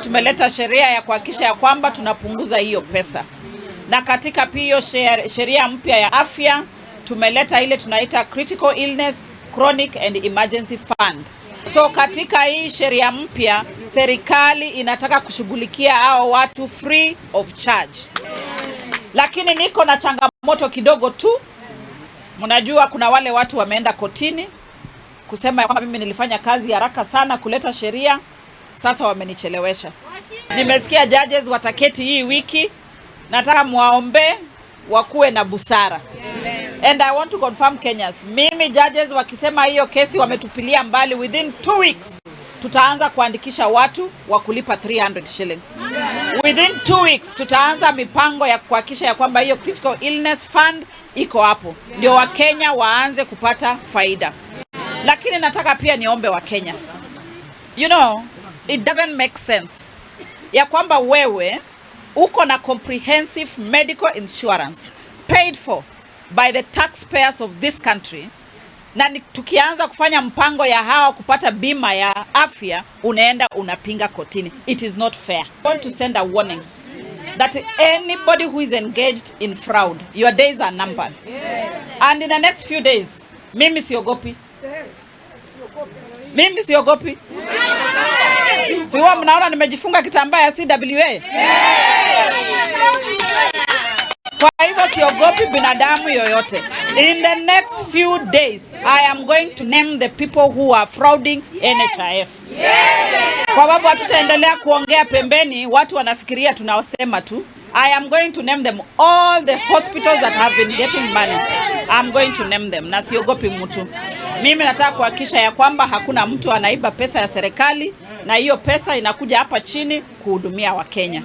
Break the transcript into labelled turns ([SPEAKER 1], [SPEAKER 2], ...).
[SPEAKER 1] tumeleta sheria ya kuhakikisha ya kwamba tunapunguza hiyo pesa. Na katika pia sheria mpya ya afya tumeleta ile tunaita critical illness, chronic and emergency fund. So katika hii sheria mpya serikali inataka kushughulikia hao watu free of charge. Lakini niko na changamoto kidogo tu. Mnajua kuna wale watu wameenda kotini kusema kwamba mimi nilifanya kazi haraka sana kuleta sheria, sasa wamenichelewesha. Nimesikia judges wataketi hii wiki, nataka muwaombe wakuwe na busara. And I want to confirm Kenyans, mimi judges wakisema hiyo kesi wametupilia mbali, within 2 weeks tutaanza kuandikisha watu wa kulipa 300 shillings. Within 2 weeks tutaanza mipango ya kuhakikisha ya kwamba hiyo critical illness fund iko hapo, ndio Wakenya waanze kupata faida. Lakini nataka pia niombe Wakenya, you know, it doesn't make sense ya kwamba wewe uko na comprehensive medical insurance paid for by the taxpayers of this country, na tukianza kufanya mpango ya hawa kupata bima ya afya unaenda unapinga kotini. It is not fair. I want to send a warning that anybody who is engaged in fraud, your days are numbered. And in the next few days, mimi siogopi. Mimi siogopi. Siwa mnaona nimejifunga kitambaa ya CWA. Kwa hivyo siogopi binadamu yoyote. In the next few days, I am going to name the people who are frauding NHIF. Kwa sababu hatutaendelea kuongea pembeni, watu wanafikiria tunaosema tu. I am going to name them, all the hospitals that have been getting money. I'm going to name them. Na siogopi mtu. Mimi nataka kuhakikisha ya kwamba hakuna mtu anaiba pesa ya serikali, na hiyo pesa inakuja hapa chini kuhudumia Wakenya.